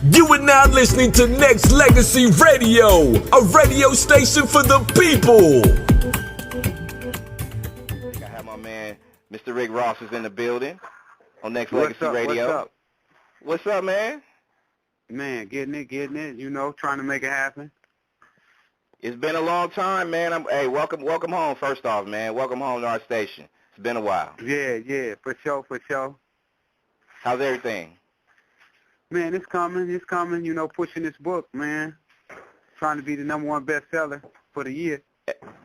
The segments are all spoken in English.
You are now listening to Nexxlegacy Radio, a radio station for the people. I have my man, Mr. Rick Ross, is in the building on Nexxlegacy Radio. What's up, man? Man, getting it, you know, trying to make it happen. It's been a long time, man. Hey, welcome home, first off, man. Welcome home to our station. It's been a while. Yeah, for sure. How's everything? Man, it's coming, you know, pushing this book, man. Trying to be the #1 bestseller for the year.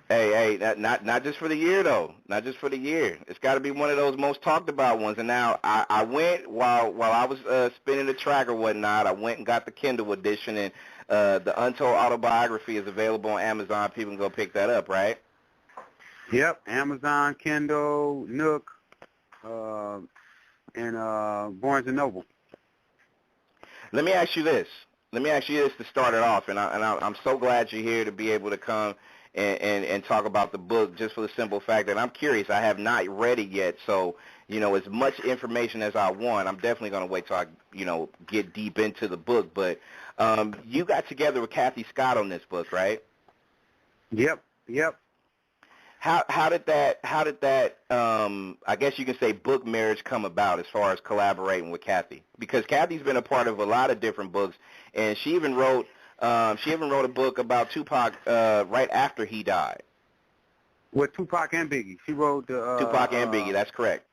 Hey, not just for the year, though. Not just for the year. It's got to be one of those most talked about ones. And now I went, while I was spinning the track or whatnot, I went and got the Kindle edition, and the Untold Autobiography is available on Amazon. People can go pick that up, right? Yep, Amazon, Kindle, Nook, and Barnes & Noble. Let me ask you this to start it off, and I'm so glad you're here to be able to come and talk about the book, just for the simple fact that I'm curious. I have not read it yet, so, you know, as much information as I want, I'm definitely going to wait till I, you know, get deep into the book. But you got together with Kathy Scott on this book, right? Yep. How did that I guess you can say book marriage come about as far as collaborating with Kathy? Because Kathy's been a part of a lot of different books, and she even wrote a book about Tupac right after he died. With Tupac and Biggie. She wrote Tupac and Biggie, that's correct.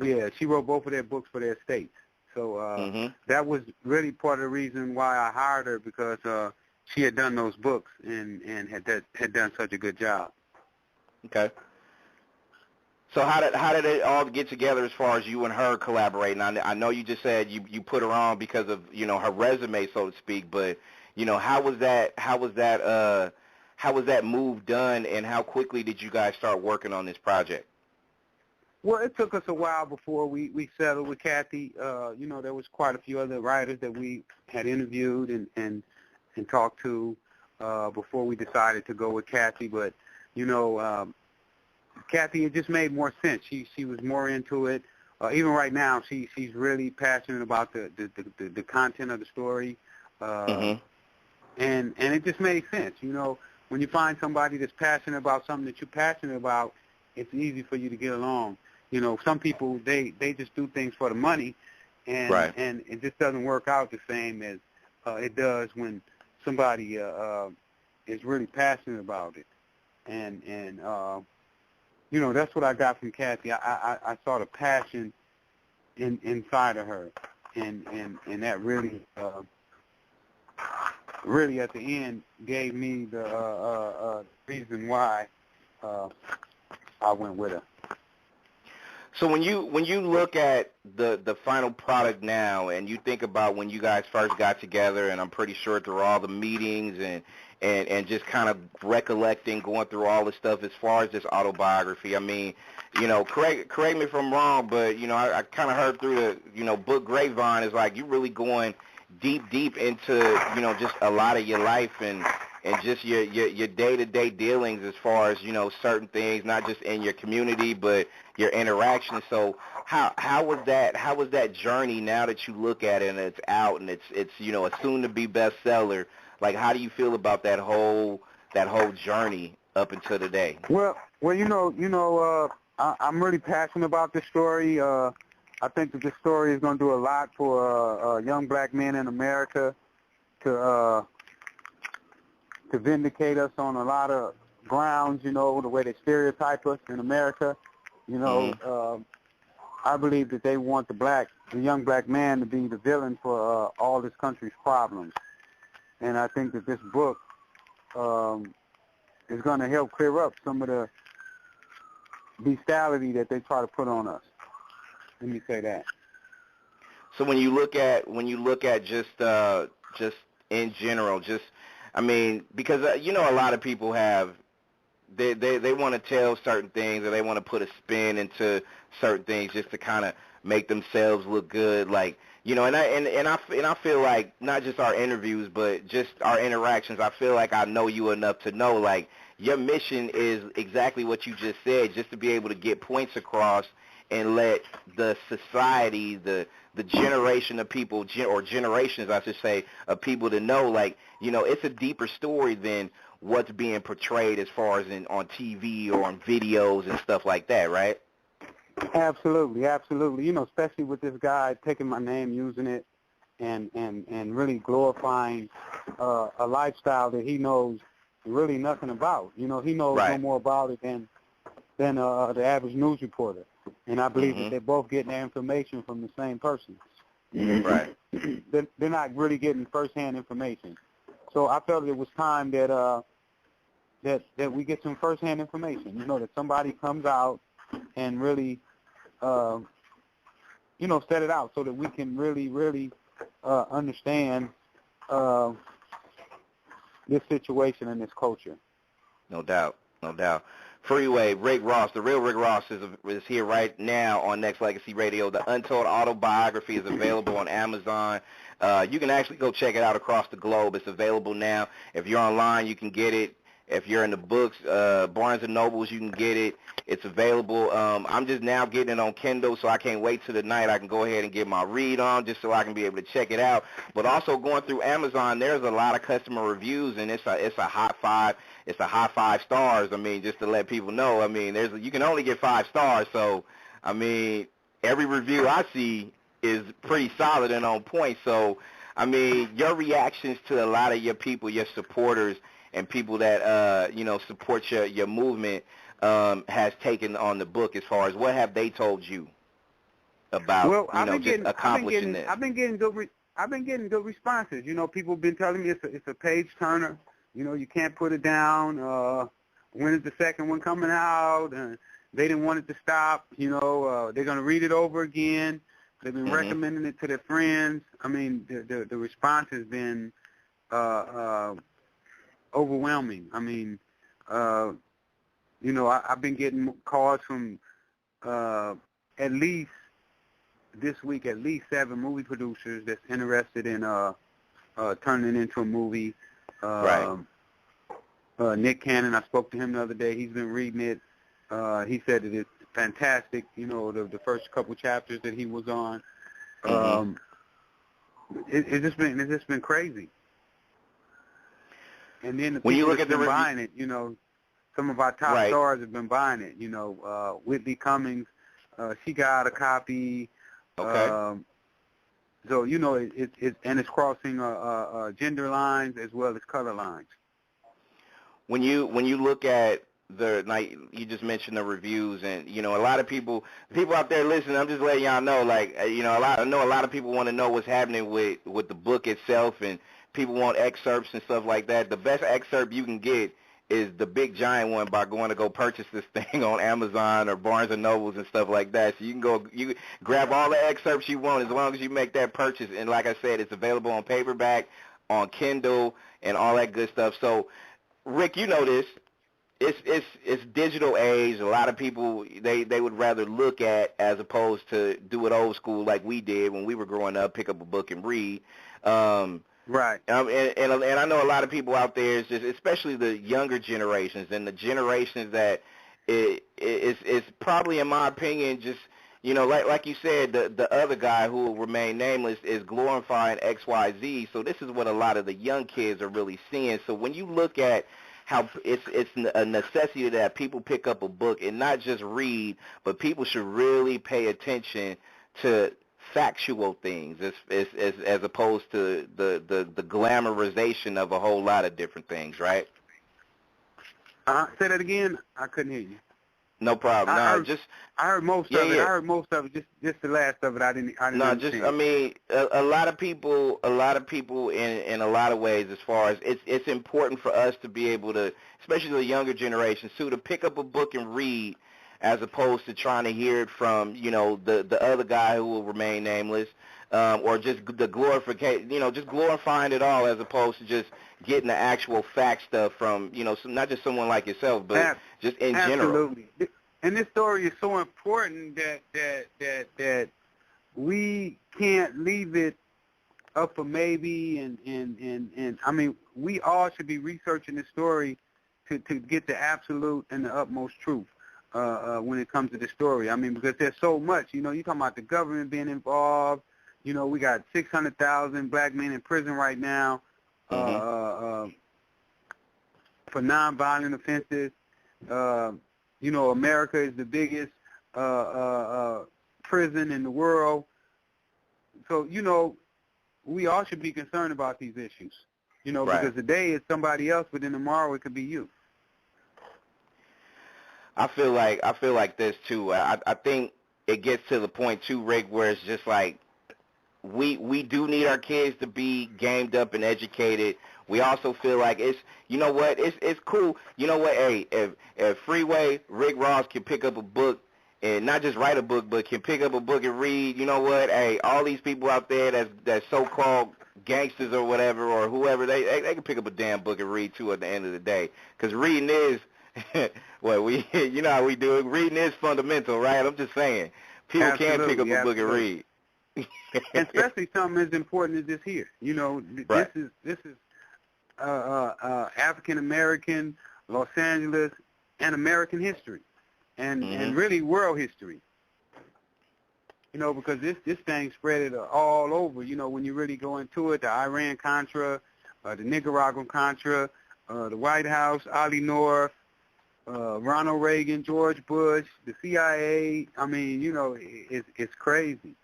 Yeah, she wrote both of their books for their estates. So that was really part of the reason why I hired her, because she had done those books and had done such a good job. Okay. So how did it all get together as far as you and her collaborating? I know you just said you put her on because of, you know, her resume, so to speak, but, you know, how was that move done, and how quickly did you guys start working on this project? Well, it took us a while before we settled with Kathy. You know, there was quite a few other writers that we had interviewed and talked to before we decided to go with Kathy, but you know, Kathy, it just made more sense. She was more into it. Even right now, she's really passionate about the content of the story, and it just made sense. You know, when you find somebody that's passionate about something that you're passionate about, it's easy for you to get along. You know, some people they just do things for the money, and right. And it just doesn't work out the same as it does when somebody is really passionate about it. And you know, that's what I got from Kathy. I saw the passion inside of her, and that really at the end gave me the reason why I went with her. So when you look at the final product now, and you think about when you guys first got together, and I'm pretty sure through all the meetings and just kind of recollecting, going through all the stuff as far as this autobiography, I mean, you know, correct me if I'm wrong, but, you know, I kind of heard through the, you know, book grapevine is like you're really going deep into, you know, just a lot of your life and just your day-to-day dealings as far as, you know, certain things, not just in your community, but your interactions. So how was that journey now that you look at it and it's out and it's you know, a soon-to-be bestseller? Like, how do you feel about that whole journey up until today? Well, you know, I'm really passionate about this story. I think that this story is going to do a lot for young black men in America to vindicate us on a lot of grounds. You know, the way they stereotype us in America. You know, I believe that they want the young black man to be the villain for all this country's problems. And I think that this book is going to help clear up some of the bestiality that they try to put on us. Let me say that. So when you look at just in general, just I mean, because you know, a lot of people have they want to tell certain things, or they want to put a spin into certain things just to kind of make themselves look good, like. You know, and I feel like not just our interviews, but just our interactions, I feel like I know you enough to know, like, your mission is exactly what you just said, just to be able to get points across and let the society, the generation of people, or generations, I should say, of people to know, like, you know, it's a deeper story than what's being portrayed as far as on TV or on videos and stuff like that, right? Absolutely, absolutely. You know, especially with this guy taking my name, using it, and really glorifying a lifestyle that he knows really nothing about. You know, he knows no more about it than the average news reporter. And I believe that they're both getting their information from the same person. Right. They're not really getting firsthand information. So I felt it was time that that we get some firsthand information. You know, that somebody comes out and really, you know, set it out so that we can really understand this situation and this culture. No doubt, no doubt. Freeway, Rick Ross, the real Rick Ross is here right now on Nexxlegacy Radio. The Untold Autobiography is available on Amazon. You can actually go check it out across the globe. It's available now. If you're online, you can get it. If you're in the books, Barnes & Nobles, you can get it. It's available. I'm just now getting it on Kindle, so I can't wait till the night. I can go ahead and get my read on just so I can be able to check it out. But also going through Amazon, there's a lot of customer reviews, and it's a hot 5. It's a hot 5 stars. I mean, just to let people know. I mean, you can only get 5 stars. So, I mean, every review I see is pretty solid and on point. So, I mean, your reactions to a lot of your people, your supporters, and people that you know, support your movement has taken on the book, as far as what have they told you about accomplishing this? I've been getting good responses. You know, people have been telling me it's a page turner. You know, you can't put it down. When is the second one coming out? They didn't want it to stop. You know, they're going to read it over again. They've been recommending it to their friends. I mean, the response has been overwhelming. I mean, you know, I've been getting calls from at least this week, at least 7 movie producers that's interested in turning it into a movie. Right. Nick Cannon, I spoke to him the other day. He's been reading it. He said that it's fantastic. You know, the first couple chapters that he was on. It's just been crazy. And then the people that have been buying it, you know, some of our top stars have been buying it. You know, Whitley Cummings, she got a copy. Okay. So, you know, it's crossing gender lines as well as color lines. When you look at like you just mentioned the reviews, and you know, a lot of people out there listening, I'm just letting y'all know, like, you know, I know a lot of people want to know what's happening with the book itself, and people want excerpts and stuff like that. The best excerpt you can get is the big giant one by going to go purchase this thing on Amazon or Barnes & Nobles and stuff like that. So you grab all the excerpts you want as long as you make that purchase. And like I said, it's available on paperback, on Kindle, and all that good stuff. So, Rick, you know this. It's digital age. A lot of people, they would rather look at as opposed to do it old school like we did when we were growing up, pick up a book and read. Right. And I know a lot of people out there, is just, especially the younger generations and the generations that it's probably, in my opinion, just, you know, like you said, the other guy who will remain nameless is glorifying XYZ. So this is what a lot of the young kids are really seeing. So when you look at how it's a necessity that people pick up a book and not just read, but people should really pay attention to factual things as opposed to the glamorization of a whole lot of different things, right? Say that again. I couldn't hear you. No problem. I heard most of it. I heard most of it. Just the last of it. I didn't. No, understand. I mean, a lot of people in a lot of ways, as far as it's important for us to be able to, especially the younger generations too, to pick up a book and read, as opposed to trying to hear it from, you know, the other guy who will remain nameless, or just the glorification, you know, just glorifying it all, as opposed to just getting the actual fact stuff from, you know, not just someone like yourself, but just in general. Absolutely. And this story is so important that we can't leave it up for maybe, and I mean, we all should be researching this story to get the absolute and the utmost truth. when it comes to the story. I mean, because there's so much. You know, you're talking about the government being involved. You know, we got 600,000 black men in prison right now for nonviolent offenses. You know, America is the biggest prison in the world. So, you know, we all should be concerned about these issues. You know, Right. because today it's somebody else, but then tomorrow it could be you. I feel like this too. I think it gets to the point too, Rick, where it's just like we do need our kids to be gamed up and educated. We also feel like it's, you know what, it's cool. You know what, hey, if Freeway, Rick Ross can pick up a book and not just write a book, but can pick up a book and read, you know what, hey, all these people out there that's so-called gangsters or whatever or whoever, they can pick up a damn book and read too at the end of the day. Because reading is, well, you know how we do it. Reading is fundamental, right? I'm just saying. People can pick up a book and read. And especially something as important as this here. You know, Right. this is African American, Los Angeles, and American history, and really world history. You know, because this thing spread it all over. You know, when you really go into it, the Iran-Contra, the Nicaraguan-Contra, the White House, Ali North, Ronald Reagan, George Bush, the CIA. I mean, you know, it's crazy.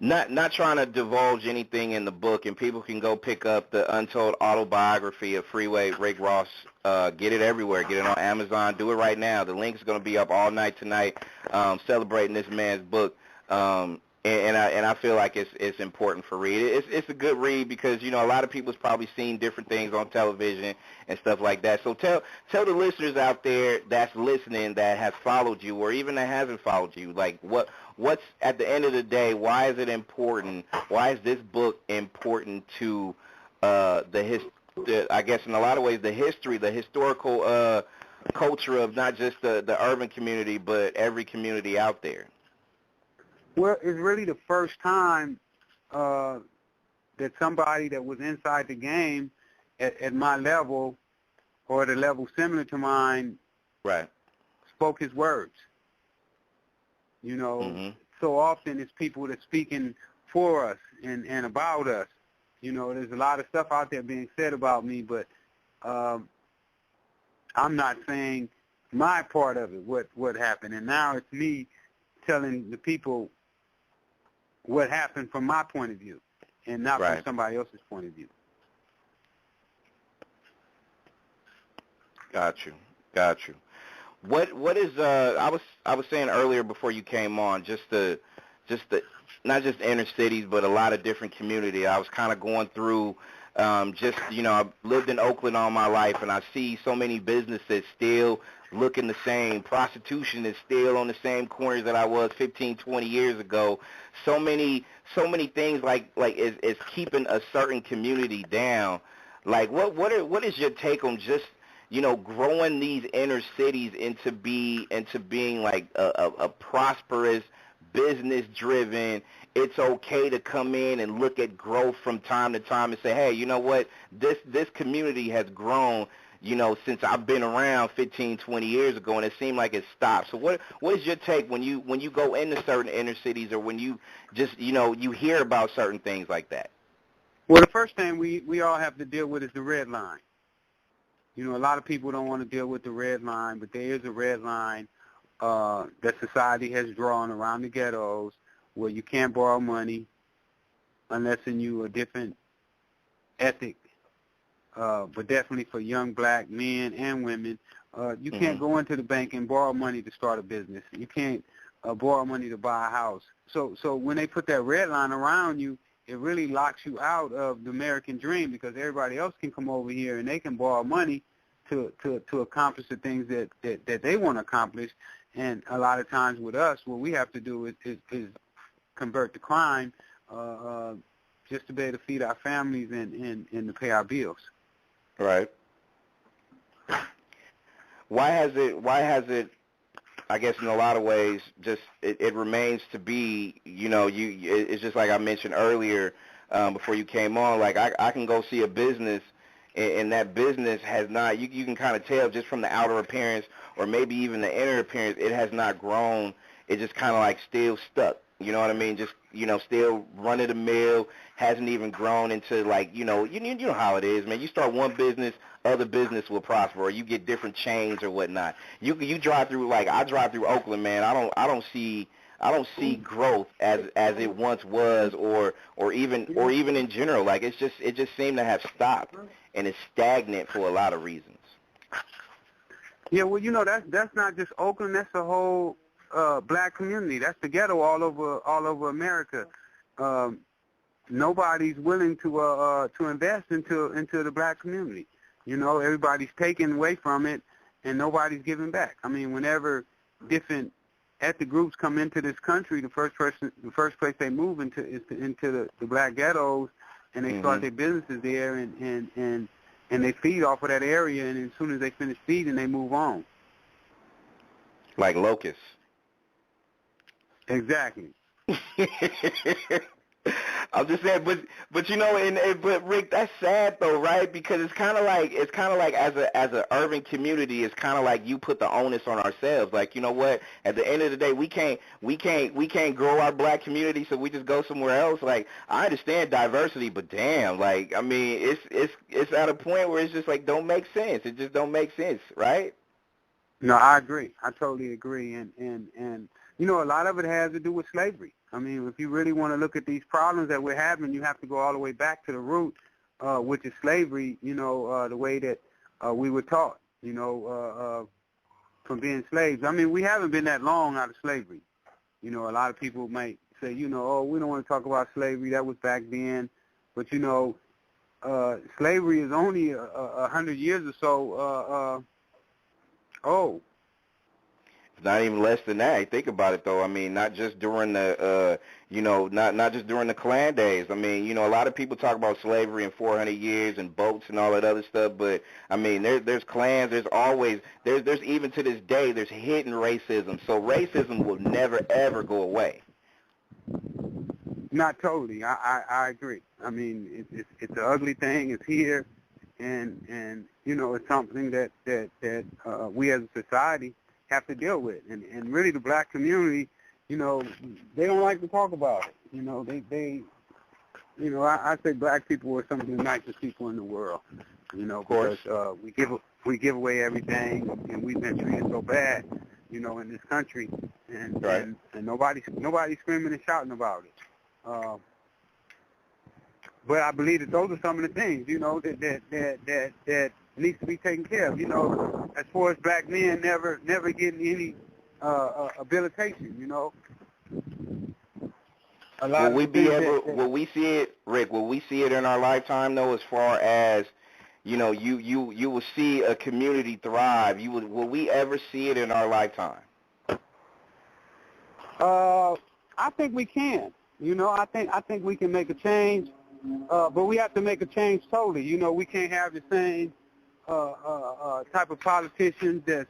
Not trying to divulge anything in the book, and people can go pick up the Untold Autobiography of Freeway Rick Ross. Get it everywhere. Get it on Amazon. Do it right now. The link's going to be up all night tonight, celebrating this man's book. And I feel like it's important for read. It's a good read because, you know, a lot of people's probably seen different things on television and stuff like that. So tell the listeners out there that's listening that has followed you or even that hasn't followed you, like what's at the end of the day, why is it important? Why is this book important to I guess in a lot of ways the history, the historical culture of not just the urban community but every community out there? Well, it's really the first time that somebody that was inside the game at my level or at a level similar to mine Right. spoke his words. You know, so often it's people that's speaking for us and about us. You know, there's a lot of stuff out there being said about me, but I'm not saying my part of it, what happened. And now it's me telling the people what happened from my point of view and not from somebody else's point of view. Got you. What is I was saying earlier before you came on, just the not just inner cities but a lot of different community. I was kind of going through just, you know, I've lived in Oakland all my life and I see so many businesses still looking the same. Prostitution is still on the same corners that I was 15, 20 years ago. So many things like is keeping a certain community down. Like what is your take on just, you know, growing these inner cities into being like a prosperous, business-driven, it's okay to come in and look at growth from time to time and say, hey, you know what, this community has grown, you know, since I've been around 15, 20 years ago, and it seemed like it stopped. So what is your take when you go into certain inner cities or when you just, you know, you hear about certain things like that? Well, the first thing we all have to deal with is the red line. You know, a lot of people don't want to deal with the red line, but there is a red line that society has drawn around the ghettos where you can't borrow money unless in you a different ethic, but definitely for young black men and women, you can't go into the bank and borrow money to start a business. You can't borrow money to buy a house. So when they put that red line around you, it really locks you out of the American dream because everybody else can come over here and they can borrow money to accomplish the things that they want to accomplish. And a lot of times with us, what we have to do is convert to crime just to be able to feed our families and to pay our bills. Right. Why has it, I guess in a lot of ways, just it remains to be, you know, it's just like I mentioned earlier before you came on, like I can go see a business and that business has not. You can kind of tell just from the outer appearance, or maybe even the inner appearance, it has not grown. It just kind of like still stuck. You know what I mean? Just still run of the mill. Hasn't even grown into like you know how it is, man. You start one business, other business will prosper, or you get different chains or whatnot. You drive through, like I drive through Oakland, man. I don't see growth as it once was, or even in general. Like it just seemed to have stopped, and it's stagnant for a lot of reasons. Yeah, well, that's not just Oakland. That's the whole black community. That's the ghetto all over America. Nobody's willing to invest into the black community. Everybody's taking away from it, and nobody's giving back. I mean, whenever different ethnic groups come into this country, the first place they move into is into the black ghettos, and they start their businesses there, and they feed off of that area, and as soon as they finish feeding, they move on. Like locusts. Exactly. I'm just saying, but but Rick, that's sad though, right? Because it's kind of like as an urban community, it's kind of like you put the onus on ourselves. Like, you know what? At the end of the day, we can't grow our black community, so we just go somewhere else. Like, I understand diversity, but damn, like, I mean, it's at a point where it's just like don't make sense. It just don't make sense, right? No, I agree. I totally agree, and a lot of it has to do with slavery. I mean, if you really want to look at these problems that we're having, you have to go all the way back to the root, which is slavery, the way that we were taught, from being slaves. I mean, we haven't been that long out of slavery. A lot of people might say, oh, we don't want to talk about slavery. That was back then. But, slavery is only 100 years or so old. Not even less than that. Think about it, though. I mean, not just during the, not just during the Klan days. I mean, a lot of people talk about slavery in 400 years and boats and all that other stuff. But I mean, there's clans. There's even to this day, there's hidden racism. So racism will never ever go away. Not totally. I agree. I mean, it's an ugly thing. It's here, and it's something that we as a society have to deal with, and really the black community, they don't like to talk about it. They I say black people are some of the nicest people in the world, because we give away everything, and we've been treated so bad, in this country, and right. and nobody's screaming and shouting about it. But I believe that those are some of the things, that needs to be taken care of. As far as black men never getting any habilitation, A lot will we see it, Rick? Will we see it in our lifetime, though? As far as you will see a community thrive. Will we ever see it in our lifetime? I think we can. I think we can make a change. But we have to make a change totally. We can't have the same type of politicians that's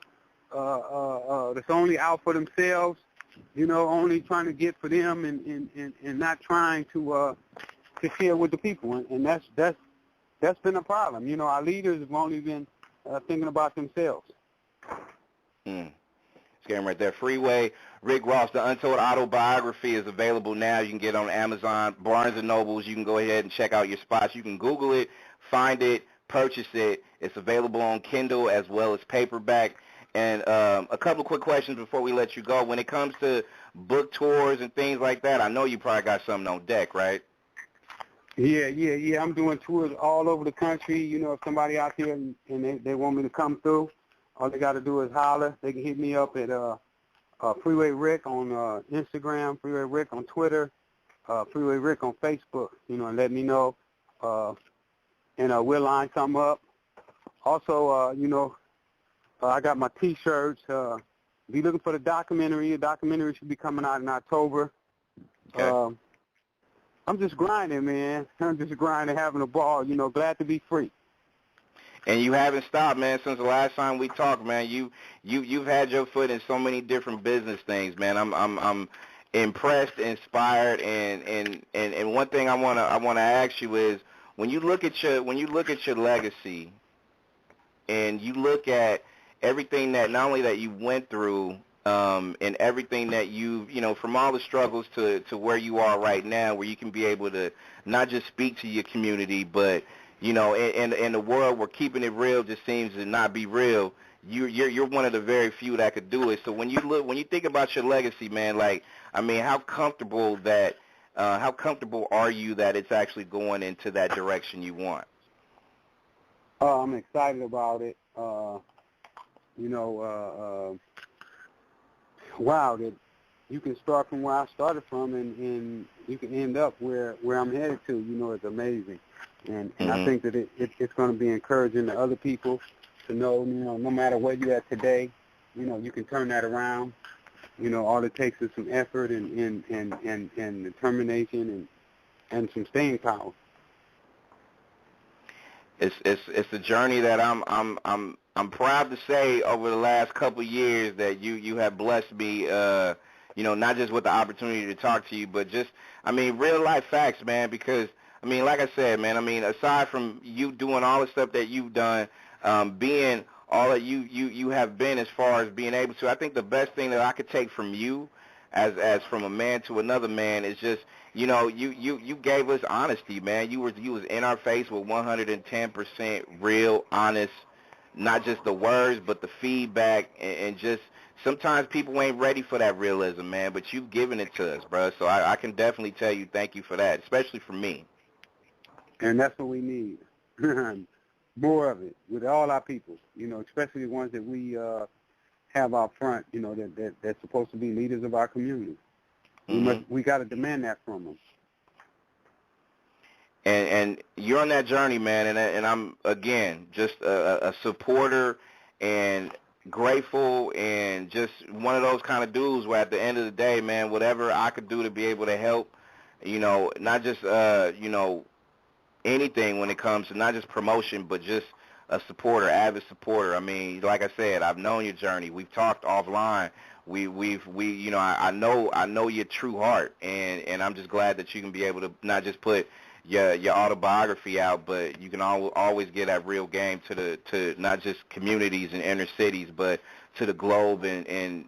only out for themselves, only trying to get for them and not trying to share with the people. And that's been a problem. Our leaders have only been thinking about themselves. Scam right there. Freeway. Rick Ross, The Untold Autobiography is available now. You can get it on Amazon, Barnes & Nobles. You can go ahead and check out your spots. You can Google it, find it, purchase it. It's available on Kindle as well as paperback. And a couple of quick questions before we let you go. When it comes to book tours and things like that, I know you probably got something on deck, right? Yeah. I'm doing tours all over the country. If somebody out there and they want me to come through, all they got to do is holler. They can hit me up at Freeway Rick on Instagram, Freeway Rick on Twitter, Freeway Rick on Facebook, and let me know. And we'll line something up. Also, I got my T-shirts. Be looking for the documentary. The documentary should be coming out in October. Okay. I'm just grinding, man. I'm just grinding, having a ball. Glad to be free. And you haven't stopped, man, since the last time we talked, man. You've had your foot in so many different business things, man. I'm impressed, inspired, and one thing I wanna ask you is, when you look at your legacy, and you look at everything that not only that you went through, and everything that from all the struggles to where you are right now, where you can be able to not just speak to your community, but in the world where keeping it real just seems to not be real. You're one of the very few that could do it. So when you think about your legacy, man, like, I mean, how comfortable are you that it's actually going into that direction you want? I'm excited about it. Wow, that you can start from where I started from, and you can end up where I'm headed to. It's amazing, and I think that it's going to be encouraging to other people to know, no matter where you're at today, you can turn that around. All it takes is some effort and determination and some staying power. It's a journey that I'm proud to say over the last couple of years that you have blessed me, not just with the opportunity to talk to you, but just, I mean, real life facts, man, because, I mean, like I said, man, I mean, aside from you doing all the stuff that you've done, being all that you have been as far as being able to, I think the best thing that I could take from you as from a man to another man is just, you gave us honesty, man. You was in our face with 110% real, honest, not just the words, but the feedback, and just sometimes people ain't ready for that realism, man, but you've given it to us, bro. So I can definitely tell you thank you for that, especially for me. And that's what we need. More of it with all our people, especially the ones that we have out front, that's supposed to be leaders of our community. We got to demand that from them. And you're on that journey, man, and I'm, again, just a supporter and grateful and just one of those kind of dudes where at the end of the day, man, whatever I could do to be able to help, not just, anything when it comes to not just promotion, but just a supporter, avid supporter. I mean, like I said, I've known your journey. We've talked offline. I know your true heart, and I'm just glad that you can be able to not just put your autobiography out, but you can always get that real game to not just communities and inner cities, but to the globe and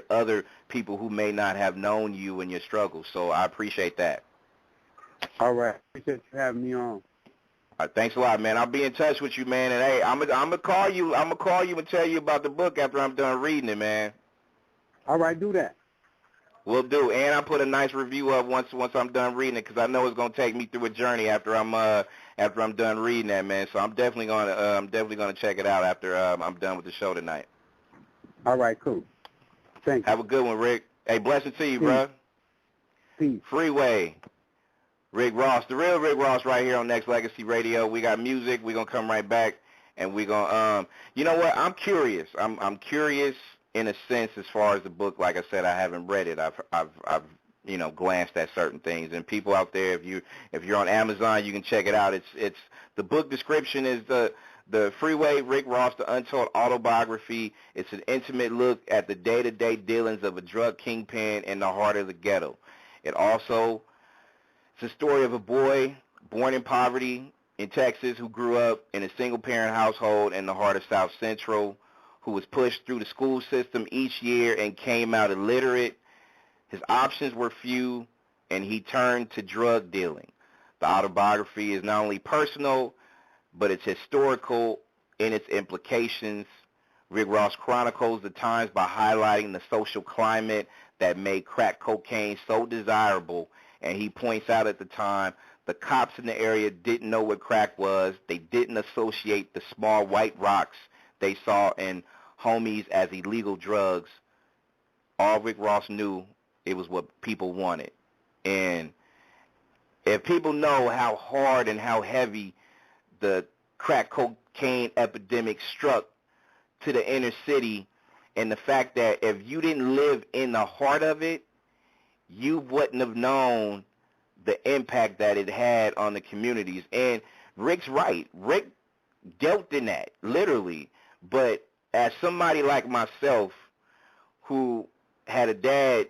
other people who may not have known you and your struggles. So I appreciate that. All right. Appreciate you having me on. All right, thanks a lot, man. I'll be in touch with you, man. And hey, I'm gonna call you. I'm gonna call you and tell you about the book after I'm done reading it, man. All right, do that. Will do. And I'll put a nice review up once I'm done reading it, because I know it's gonna take me through a journey after I'm done reading that, man. So I'm definitely gonna check it out after I'm done with the show tonight. All right, cool. Thanks. Have a good one, Rick. Hey, blessings to you, bro. Peace. Freeway. Rick Ross, the real Rick Ross right here on Nexxlegacy Radio. We got music. We're going to come right back, and we're going to, you know what, I'm curious. I'm curious in a sense as far as the book. Like I said, I haven't read it. I've glanced at certain things. And people out there, if you're on Amazon, you can check it out. It's the book description is the Freeway Rick Ross, the Untold Autobiography. It's an intimate look at the day-to-day dealings of a drug kingpin in the heart of the ghetto. It also, it's a story of a boy born in poverty in Texas who grew up in a single-parent household in the heart of South Central, who was pushed through the school system each year and came out illiterate. His options were few, and he turned to drug dealing. The autobiography is not only personal, but it's historical in its implications. Rick Ross chronicles the times by highlighting the social climate that made crack cocaine so desirable, and he points out at the time the cops in the area didn't know what crack was. They didn't associate the small white rocks they saw in homies as illegal drugs. All Rick Ross knew, it was what people wanted. And if people know how hard and how heavy the crack cocaine epidemic struck to the inner city, and the fact that if you didn't live in the heart of it, you wouldn't have known the impact that it had on the communities. And Rick's right. Rick dealt in that, literally. But as somebody like myself who had a dad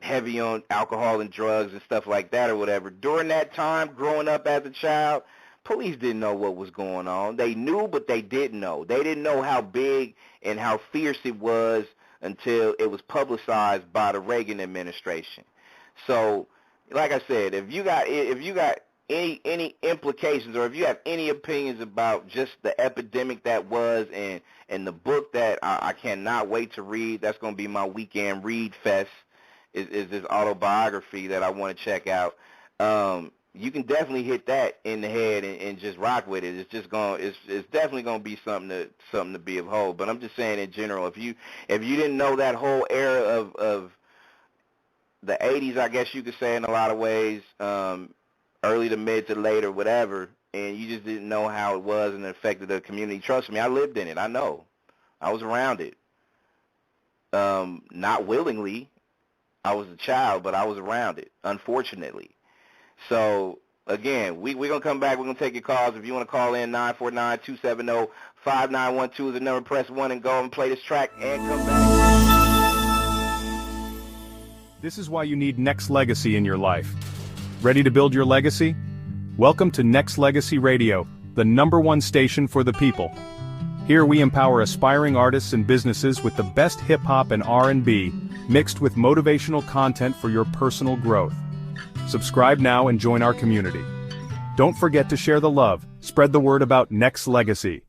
heavy on alcohol and drugs and stuff like that or whatever. During that time, growing up as a child, police didn't know what was going on. They knew, but they didn't know. They didn't know how big and how fierce it was until it was publicized by the Reagan administration. So, like I said, if you got any implications, or if you have any opinions about just the epidemic that was, and the book that I cannot wait to read, that's going to be my weekend read fest, is this autobiography that I want to check out. You can definitely hit that in the head and just rock with it. It's definitely going to be something to be of hold. But I'm just saying in general, if you didn't know that whole era of the 80s, I guess you could say in a lot of ways, early to mid to late or whatever, and you just didn't know how it was and it affected the community. Trust me, I lived in it. I know. I was around it. Not willingly. I was a child, but I was around it, unfortunately. So, again, we're going to come back. We're going to take your calls. If you want to call in, 949-270-5912 is the number. Press 1 and go and play this track and come back. This is why you need Nexxlegacy in your life. Ready to build your legacy? Welcome to Nexxlegacy Radio, the #1 station for the people. Here we empower aspiring artists and businesses with the best hip-hop and R&B, mixed with motivational content for your personal growth. Subscribe now and join our community. Don't forget to share the love, spread the word about Nexxlegacy.